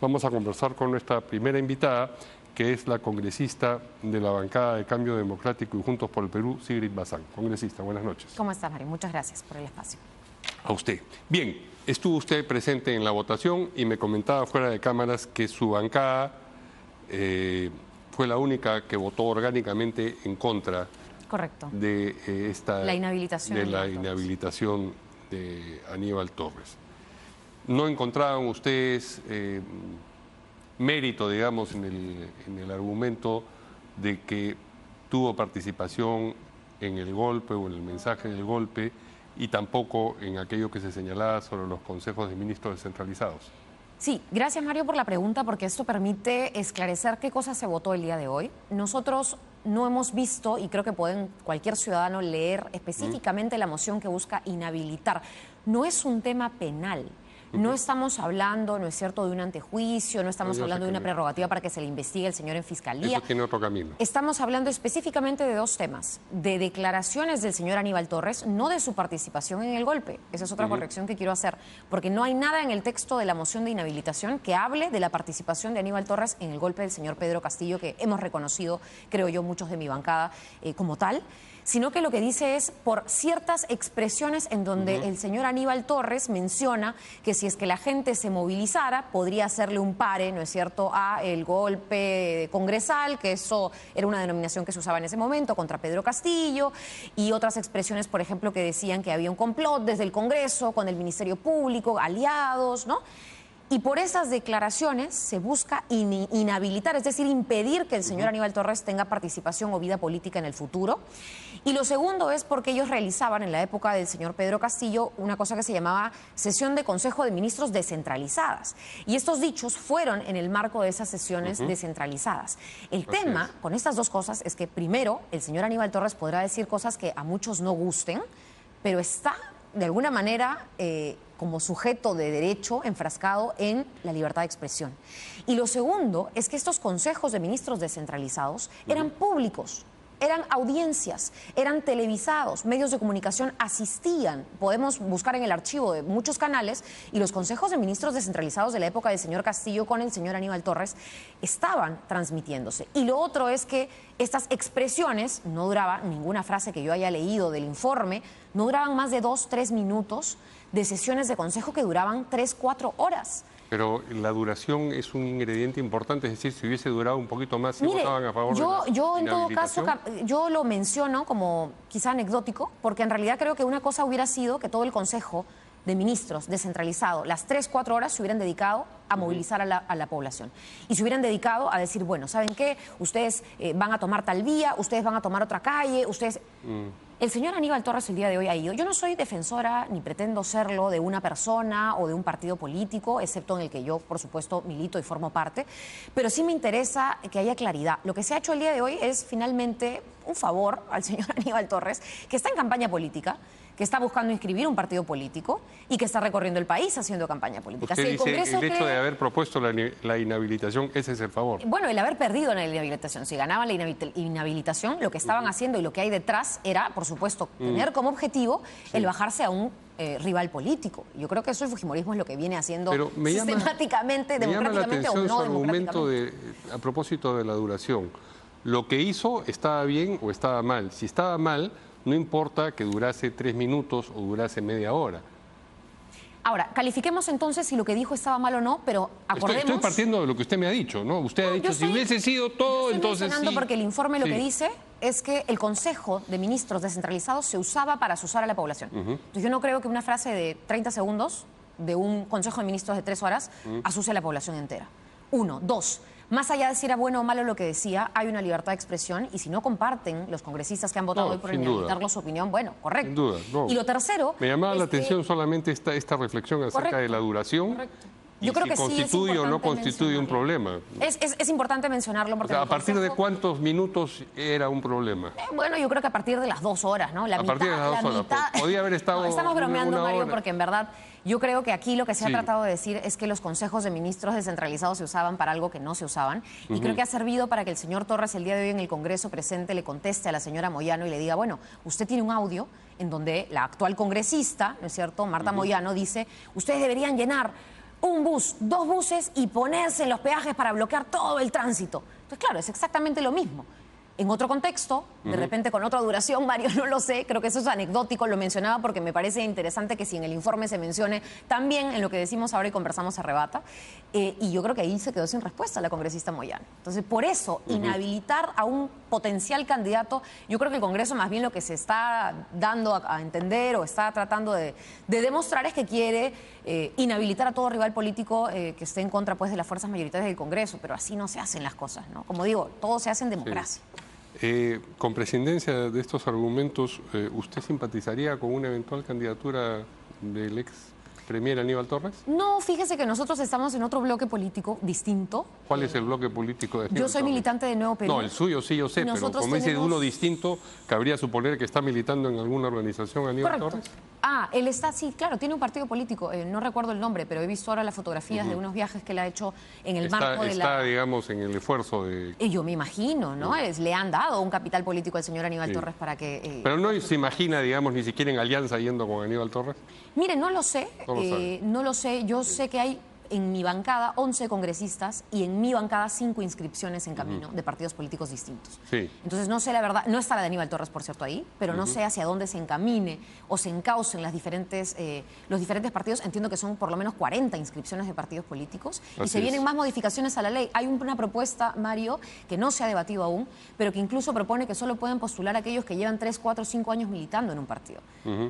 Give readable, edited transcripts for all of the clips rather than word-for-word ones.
Vamos a conversar con nuestra primera invitada, que es la congresista de la bancada de Cambio Democrático y Juntos por el Perú, Sigrid Bazán. Congresista, buenas noches. ¿Cómo está, Mario? Muchas gracias por el espacio. A usted. Bien, estuvo usted presente en la votación y me comentaba fuera de cámaras que su bancada fue la única que votó orgánicamente en contra. Correcto. De la inhabilitación de Aníbal Torres. ¿No encontraban ustedes mérito, digamos, en el argumento de que tuvo participación en el golpe o en el mensaje del golpe y tampoco en aquello que se señalaba sobre los consejos de ministros descentralizados? Sí, gracias, Mario, por la pregunta, porque esto permite esclarecer qué cosa se votó el día de hoy. Nosotros no hemos visto, y creo que pueden cualquier ciudadano leer específicamente la moción que busca inhabilitar. No es un tema penal. No estamos hablando, ¿no es cierto?, de un antejuicio, no estamos hablando de una prerrogativa para que se le investigue al señor en fiscalía. Eso tiene otro camino. Estamos hablando específicamente de dos temas, de declaraciones del señor Aníbal Torres, no de su participación en el golpe. Esa es otra corrección que quiero hacer, porque no hay nada en el texto de la moción de inhabilitación que hable de la participación de Aníbal Torres en el golpe del señor Pedro Castillo, que hemos reconocido, creo yo, muchos de mi bancada como tal, sino que lo que dice es por ciertas expresiones en donde el señor Aníbal Torres menciona que si es que la gente se movilizara, podría hacerle un pare, ¿no es cierto?, a el golpe congresal, que eso era una denominación que se usaba en ese momento, contra Pedro Castillo, y otras expresiones, por ejemplo, que decían que había un complot desde el Congreso con el Ministerio Público, aliados, ¿no? Y por esas declaraciones se busca inhabilitar, es decir, impedir que el señor Aníbal Torres tenga participación o vida política en el futuro. Y lo segundo es porque ellos realizaban en la época del señor Pedro Castillo una cosa que se llamaba sesión de Consejo de Ministros descentralizadas. Y estos dichos fueron en el marco de esas sesiones descentralizadas. El tema con estas dos cosas es que, primero, el señor Aníbal Torres podrá decir cosas que a muchos no gusten, pero está, de alguna manera, como sujeto de derecho enfrascado en la libertad de expresión. Y lo segundo es que estos consejos de ministros descentralizados eran públicos, eran audiencias, eran televisados, medios de comunicación asistían. Podemos buscar en el archivo de muchos canales y los consejos de ministros descentralizados de la época del señor Castillo con el señor Aníbal Torres estaban transmitiéndose. Y lo otro es que estas expresiones, no duraba ninguna frase que yo haya leído del informe, no duraban más de 2 o 3 minutos de sesiones de consejo que duraban 3 o 4 horas. Pero la duración es un ingrediente importante, es decir, si hubiese durado un poquito más, ¿sí votaban a favor de la yo en todo caso, inhabilitación? yo lo menciono como quizá anecdótico, porque en realidad creo que una cosa hubiera sido que todo el Consejo de Ministros descentralizado, las 3 o 4 horas se hubieran dedicado a movilizar a la población. Y se hubieran dedicado a decir, bueno, ¿saben qué? Ustedes van a tomar tal vía, ustedes van a tomar otra calle, ustedes... El señor Aníbal Torres el día de hoy ha ido. Yo no soy defensora, ni pretendo serlo, de una persona o de un partido político, excepto en el que yo, por supuesto, milito y formo parte, pero sí me interesa que haya claridad. Lo que se ha hecho el día de hoy es finalmente un favor al señor Aníbal Torres, que está en campaña política, que está buscando inscribir un partido político y que está recorriendo el país haciendo campaña política. Usted si dice Congreso el hecho de haber propuesto la inhabilitación, ese es el favor. Bueno, el haber perdido en la inhabilitación. Si ganaban la inhabilitación, lo que estaban haciendo y lo que hay detrás era, por supuesto, tener como objetivo el bajarse a un rival político. Yo creo que eso el fujimorismo es lo que viene haciendo sistemáticamente, democráticamente o no su argumento democráticamente. a propósito de la duración. Lo que hizo estaba bien o estaba mal. Si estaba mal, no importa que durase 3 minutos o durase media hora. Ahora, califiquemos entonces si lo que dijo estaba mal o no, pero acordemos... Estoy partiendo de lo que usted me ha dicho, ¿no? Usted ha dicho, si hubiese sido todo, entonces sí. Porque el informe lo que dice es que el Consejo de Ministros descentralizados se usaba para asusar a la población. Entonces yo no creo que una frase de 30 segundos de un Consejo de Ministros de 3 horas asuste a la población entera. 1. 2. Más allá de si era bueno o malo lo que decía, hay una libertad de expresión y si no comparten los congresistas que han votado hoy por inhabilitarlo su opinión, bueno, correcto. Sin duda, no. Y lo tercero... Me llamaba la atención solamente esta reflexión acerca de la duración. Correcto. Y yo creo si que constituye sí o no constituye un problema. Es importante mencionarlo porque... O sea, ¿a partir de cuántos minutos era un problema? Bueno, yo creo que a partir de las 2 horas, ¿no? A partir de las 2 horas. Podía haber estado... No, estamos bromeando, una Mario, hora. porque en verdad yo creo que aquí lo que se ha tratado de decir es que los consejos de ministros descentralizados se usaban para algo que no se usaban. Y creo que ha servido para que el señor Torres el día de hoy en el Congreso presente le conteste a la señora Moyano y le diga, bueno, usted tiene un audio en donde la actual congresista, ¿no es cierto?, Marta Moyano, dice, ustedes deberían llenar un bus, 2 buses y ponerse en los peajes para bloquear todo el tránsito. Entonces, claro, es exactamente lo mismo. En otro contexto, de repente con otra duración, Mario, no lo sé, creo que eso es anecdótico, lo mencionaba porque me parece interesante que si en el informe se mencione, también en lo que decimos ahora y conversamos se arrebata, y yo creo que ahí se quedó sin respuesta la congresista Moyano. Entonces, por eso, inhabilitar a un potencial candidato, yo creo que el Congreso más bien lo que se está dando a entender o está tratando de demostrar es que quiere inhabilitar a todo rival político que esté en contra pues, de las fuerzas mayoritarias del Congreso, pero así no se hacen las cosas, ¿no? Como digo, todo se hace en democracia. Sí. Con prescindencia de estos argumentos, ¿usted simpatizaría con una eventual candidatura del ex premier Aníbal Torres? No, fíjese que nosotros estamos en otro bloque político distinto. ¿Cuál es el bloque político de Aníbal Yo soy Torres? militante de Nuevo Perú. No, el suyo sí, yo sé, pero como dice de uno distinto, cabría suponer que está militando en alguna organización Aníbal Torres. Ah, él está, sí, claro, tiene un partido político, no recuerdo el nombre, pero he visto ahora las fotografías de unos viajes que él ha hecho en el marco de Está, digamos, en el esfuerzo de... yo me imagino, ¿no? Le han dado un capital político al señor Aníbal Torres para que... Pero no se imagina, digamos, ni siquiera en alianza yendo con Aníbal Torres. Mire, no lo sé, No lo sé, yo sé que hay en mi bancada 11 congresistas y en mi bancada 5 inscripciones en camino de partidos políticos distintos. Sí. Entonces no sé la verdad, no está la de Aníbal Torres, por cierto, ahí, pero no sé hacia dónde se encamine o se encaucen los diferentes partidos. Entiendo que son por lo menos 40 inscripciones de partidos políticos y se vienen más modificaciones a la ley. Hay una propuesta, Mario, que no se ha debatido aún, pero que incluso propone que solo pueden postular aquellos que llevan 3, 4, 5 años militando en un partido.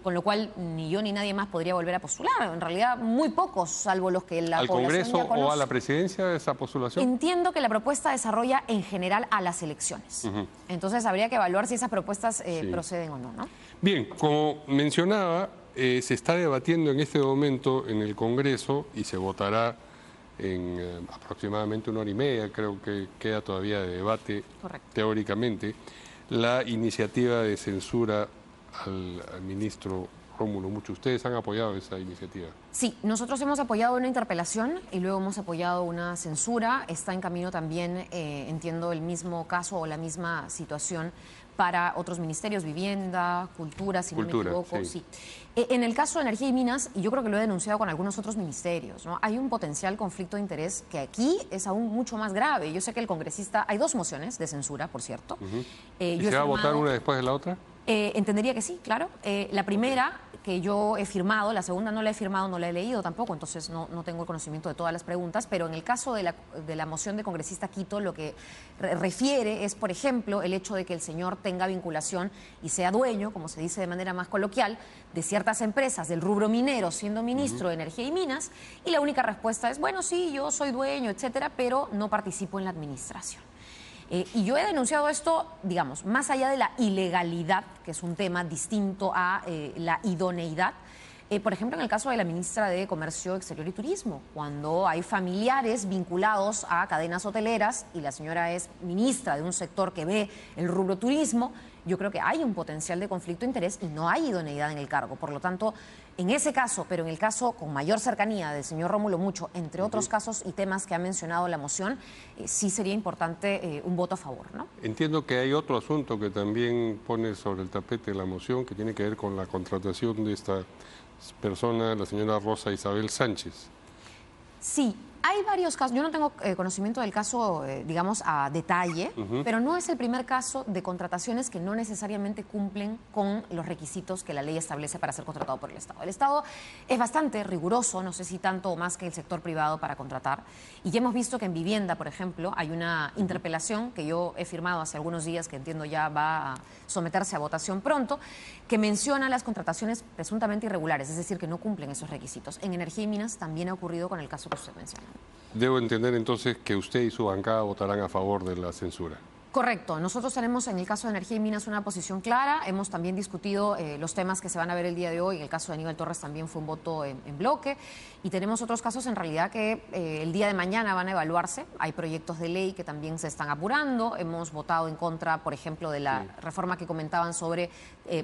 Con lo cual ni yo ni nadie más podría volver a postular. En realidad muy pocos, salvo los que la ¿Al Congreso o a la presidencia esa postulación? Entiendo que la propuesta desarrolla en general a las elecciones. Entonces habría que evaluar si esas propuestas proceden o no, ¿no? Bien, como mencionaba, se está debatiendo en este momento en el Congreso y se votará en aproximadamente 1 hora y media, creo que queda todavía de debate. Correcto. Teóricamente, la iniciativa de censura al ministro Rómulo Mucho. ¿Ustedes han apoyado esa iniciativa? Sí, nosotros hemos apoyado una interpelación y luego hemos apoyado una censura. Está en camino también, entiendo, el mismo caso o la misma situación para otros ministerios, Vivienda, Cultura, si no me equivoco. Sí. En el caso de Energía y Minas, y yo creo que lo he denunciado con algunos otros ministerios, ¿no? Hay un potencial conflicto de interés que aquí es aún mucho más grave. Yo sé que el congresista... Hay 2 mociones de censura, por cierto. ¿Y se va a votar una después de la otra? Entendería que sí, claro. La primera que yo he firmado, la segunda no la he firmado, no la he leído tampoco, entonces no tengo conocimiento de todas las preguntas, pero en el caso de la moción de congresista Quito, lo que refiere es, por ejemplo, el hecho de que el señor tenga vinculación y sea dueño, como se dice de manera más coloquial, de ciertas empresas del rubro minero, siendo ministro de Energía y Minas, y la única respuesta es, bueno, sí, yo soy dueño, etcétera, pero no participo en la administración. Y yo he denunciado esto, digamos, más allá de la ilegalidad, que es un tema distinto a la idoneidad. Por ejemplo, en el caso de la ministra de Comercio Exterior y Turismo, cuando hay familiares vinculados a cadenas hoteleras y la señora es ministra de un sector que ve el rubro turismo, yo creo que hay un potencial de conflicto de interés y no hay idoneidad en el cargo. Por lo tanto, en ese caso, pero en el caso con mayor cercanía del señor Rómulo Mucho, entre otros casos y temas que ha mencionado la moción, sí sería importante un voto a favor, ¿no? Entiendo que hay otro asunto que también pone sobre el tapete la moción, que tiene que ver con la contratación de esta persona, la señora Rosa Isabel Sánchez. Sí. Hay varios casos, yo no tengo conocimiento del caso, digamos, a detalle, pero no es el primer caso de contrataciones que no necesariamente cumplen con los requisitos que la ley establece para ser contratado por el Estado. El Estado es bastante riguroso, no sé si tanto o más que el sector privado para contratar, y ya hemos visto que en Vivienda, por ejemplo, hay una interpelación que yo he firmado hace algunos días, que entiendo ya va a someterse a votación pronto, que menciona las contrataciones presuntamente irregulares, es decir, que no cumplen esos requisitos. En Energía y Minas también ha ocurrido con el caso que usted menciona. Debo entender entonces que usted y su bancada votarán a favor de la censura. Correcto. Nosotros tenemos en el caso de Energía y Minas una posición clara. Hemos también discutido los temas que se van a ver el día de hoy. En el caso de Aníbal Torres también fue un voto en bloque. Y tenemos otros casos en realidad que el día de mañana van a evaluarse. Hay proyectos de ley que también se están apurando. Hemos votado en contra, por ejemplo, de la reforma que comentaban sobre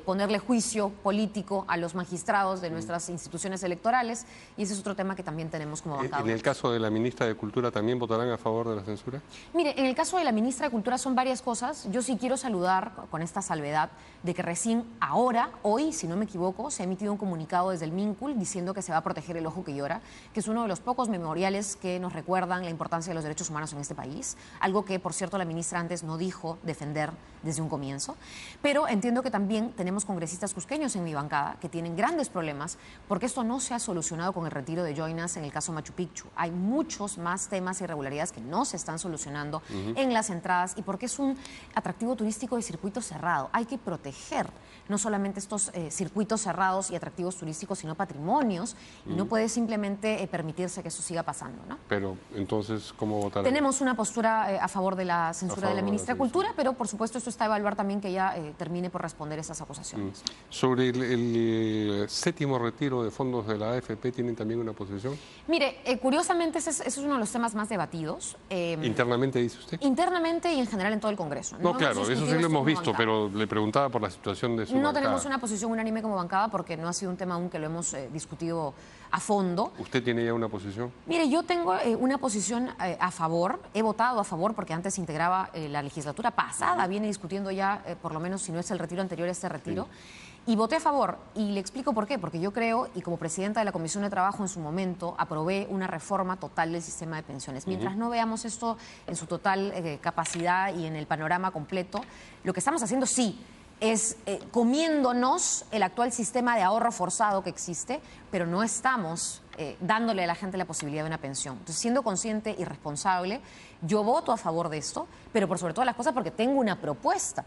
ponerle juicio político a los magistrados de nuestras instituciones electorales. Y ese es otro tema que también tenemos como bancada. ¿En el caso de la ministra de Cultura también votarán a favor de la censura? Mire, en el caso de la ministra de Cultura son varias cosas. Yo sí quiero saludar con esta salvedad de que recién ahora, hoy, si no me equivoco, se ha emitido un comunicado desde el MINCUL diciendo que se va a proteger el ojo que llora, que es uno de los pocos memoriales que nos recuerdan la importancia de los derechos humanos en este país, algo que, por cierto, la ministra antes no dijo defender desde un comienzo. Pero entiendo que también tenemos congresistas cusqueños en mi bancada que tienen grandes problemas porque esto no se ha solucionado con el retiro de Joinas en el caso Machu Picchu. Hay muchos más temas e irregularidades que no se están solucionando en las entradas y porque es un atractivo turístico de circuito cerrado. Hay que proteger no solamente estos circuitos cerrados y atractivos turísticos, sino patrimonios, y no puede simplemente permitirse que eso siga pasando, ¿no? Pero, entonces, ¿cómo votar? Tenemos una postura a favor de la censura de la ministra de Cultura, pero, por supuesto, esto está a evaluar también que ella termine por responder esas acusaciones. Sobre el séptimo retiro de fondos de la AFP, ¿tienen también una posición? Mire, curiosamente, ese es uno de los temas más debatidos. ¿Internamente, dice usted? Internamente y en general en todo el Congreso. No, claro, eso sí lo hemos visto, pero le preguntaba por la situación de su No bancada. tenemos una posición unánime como bancada porque no ha sido un tema aún que lo hemos discutido a fondo. ¿Usted tiene ya una posición? Mire, yo tengo una posición a favor, he votado a favor porque antes integraba la legislatura pasada, viene discutiendo ya, por lo menos si no es el retiro anterior, este retiro. Sí. Y voté a favor, y le explico por qué, porque yo creo, y como presidenta de la Comisión de Trabajo en su momento, aprobé una reforma total del sistema de pensiones. Mientras no veamos esto en su total capacidad y en el panorama completo, lo que estamos haciendo sí es comiéndonos el actual sistema de ahorro forzado que existe, pero no estamos dándole a la gente la posibilidad de una pensión. Entonces, siendo consciente y responsable, yo voto a favor de esto, pero por sobre todas las cosas porque tengo una propuesta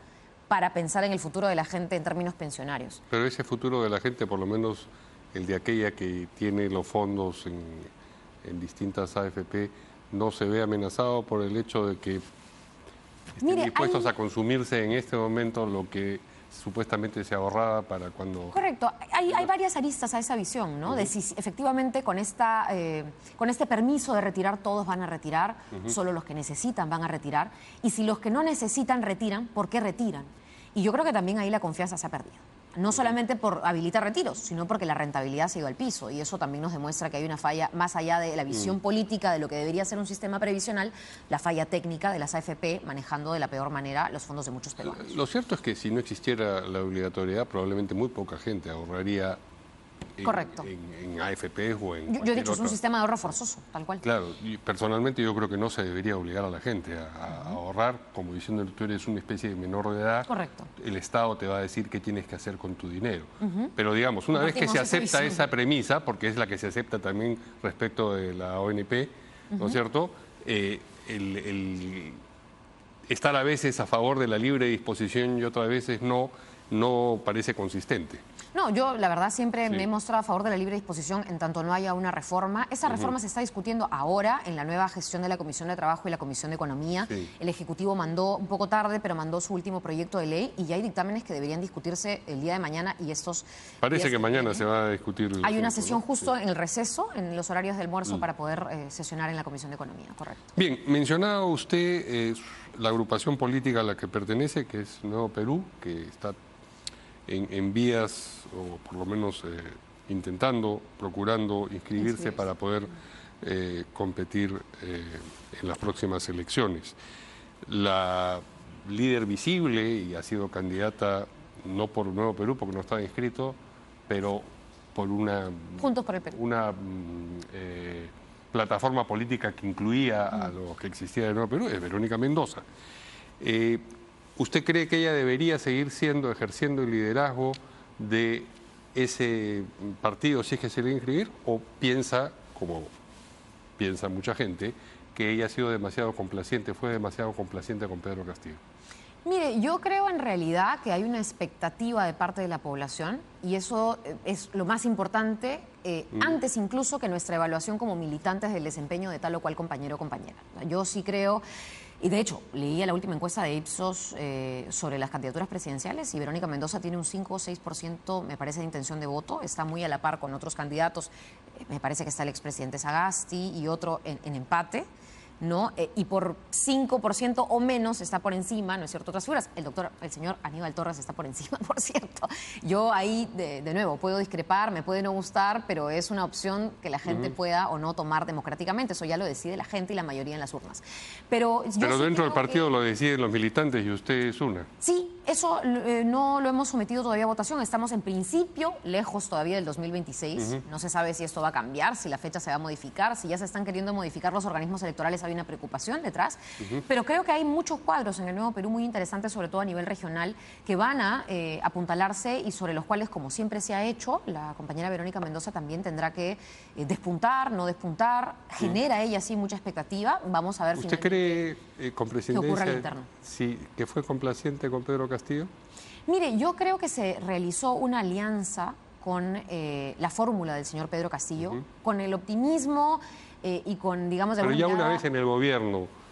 para pensar en el futuro de la gente en términos pensionarios. Pero ese futuro de la gente, por lo menos el de aquella que tiene los fondos en distintas AFP, no se ve amenazado por el hecho de que estén dispuestos a consumirse en este momento lo que supuestamente se ahorraba para cuando... Correcto. Hay varias aristas a esa visión, ¿no? De si efectivamente con este permiso de retirar todos van a retirar, solo los que necesitan van a retirar, y si los que no necesitan retiran, ¿por qué retiran? Y yo creo que también ahí la confianza se ha perdido. No solamente por habilitar retiros, sino porque la rentabilidad se ha ido al piso. Y eso también nos demuestra que hay una falla, más allá de la visión política de lo que debería ser un sistema previsional, la falla técnica de las AFP manejando de la peor manera los fondos de muchos peruanos. Lo cierto es que si no existiera la obligatoriedad, probablemente muy poca gente ahorraría en AFP o en yo he dicho, es un sistema de ahorro forzoso, tal cual. Claro, y personalmente yo creo que no se debería obligar a la gente a ahorrar, como diciendo que tú eres una especie de menor de edad. Correcto. El Estado te va a decir qué tienes que hacer con tu dinero. Pero digamos, una vez que se acepta esa premisa, porque es la que se acepta también respecto de la ONP, ¿no es cierto? Estar a veces a favor de la libre disposición y otras veces no parece consistente. No, yo la verdad siempre me he mostrado a favor de la libre disposición en tanto no haya una reforma. Esa reforma se está discutiendo ahora en la nueva gestión de la Comisión de Trabajo y la Comisión de Economía. El Ejecutivo mandó, un poco tarde, pero mandó su último proyecto de ley y ya hay dictámenes que deberían discutirse el día de mañana y estos... Parece que mañana se va a discutir... Hay una sesión justo en el receso, en los horarios de almuerzo, para poder sesionar en la Comisión de Economía, correcto. Bien, mencionaba usted la agrupación política a la que pertenece, que es Nuevo Perú, que está en vías, o por lo menos procurando inscribirse para poder competir en las próximas elecciones. La líder visible, y ha sido candidata no por Nuevo Perú, porque no estaba inscrito, pero por Juntos por el Perú. una plataforma política que incluía a lo que existía de Nuevo Perú, es Verónica Mendoza. ¿Usted cree que ella debería seguir ejerciendo el liderazgo de ese partido si es que se le va a inscribir? ¿O piensa, como piensa mucha gente, que ella ha sido demasiado complaciente, fue demasiado complaciente con Pedro Castillo? Mire, yo creo en realidad que hay una expectativa de parte de la población y eso es lo más importante, antes incluso que nuestra evaluación como militantes del desempeño de tal o cual compañero o compañera. Yo sí creo... Y de hecho, leía la última encuesta de Ipsos sobre las candidaturas presidenciales y Verónica Mendoza tiene un 5 o 6%, me parece, de intención de voto. Está muy a la par con otros candidatos. Me parece que está el expresidente Sagasti y otro en empate. ¿no? Y por 5% o menos está por encima, ¿no es cierto?, otras figuras. El señor Aníbal Torres está por encima, por cierto. Yo ahí, de nuevo, puedo discrepar, me puede no gustar, pero es una opción que la gente pueda o no tomar democráticamente. Eso ya lo decide la gente y la mayoría en las urnas. Pero dentro del partido lo deciden los militantes y usted es una. Sí, eso no lo hemos sometido todavía a votación. Estamos en principio lejos todavía del 2026. No se sabe si esto va a cambiar, si la fecha se va a modificar, si ya se están queriendo modificar los organismos electorales. Hay una preocupación detrás. Pero creo que hay muchos cuadros en el Nuevo Perú muy interesantes, sobre todo a nivel regional, que van a apuntalarse y sobre los cuales, como siempre se ha hecho, la compañera Verónica Mendoza también tendrá que despuntar, no despuntar. Genera ella sí mucha expectativa. Vamos a ver ¿Usted cree con qué ocurre al presidencia interno. sí, que fue complaciente con Pedro Castillo? Mire, yo creo que se realizó una alianza con la fórmula del señor Pedro Castillo, con el optimismo y con, digamos, de Pero ya alguna una manera... vez en el gobierno.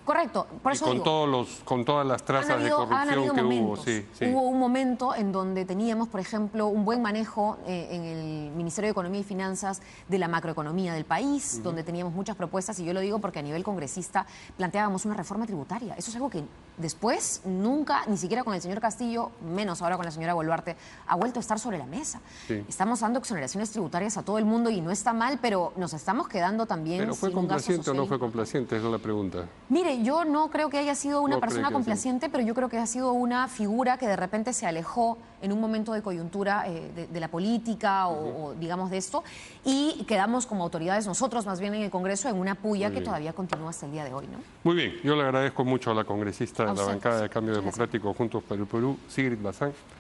Correcto, por eso con digo, con todas las trazas de corrupción que hubo. Sí, sí. Hubo un momento en donde teníamos, por ejemplo, un buen manejo en el Ministerio de Economía y Finanzas de la macroeconomía del país, donde teníamos muchas propuestas, y yo lo digo porque a nivel congresista planteábamos una reforma tributaria. Eso es algo que después nunca, ni siquiera con el señor Castillo, menos ahora con la señora Boluarte, ha vuelto a estar sobre la mesa. Sí. Estamos dando exoneraciones tributarias a todo el mundo y no está mal, pero nos estamos quedando también ¿Pero fue sin un gasto complaciente o no social fue complaciente? Esa es la pregunta. Mire, yo no creo que haya sido una No creo persona que complaciente, pero yo creo que ha sido una figura que de repente se alejó en un momento de coyuntura de la política o, digamos, de esto, y quedamos como autoridades nosotros, más bien en el Congreso, en una puya que todavía continúa hasta el día de hoy, ¿no? Muy bien, yo le agradezco mucho a la congresista de la usted, bancada de Cambio muchas gracias. Democrático Juntos por el Perú, Sigrid Bazán.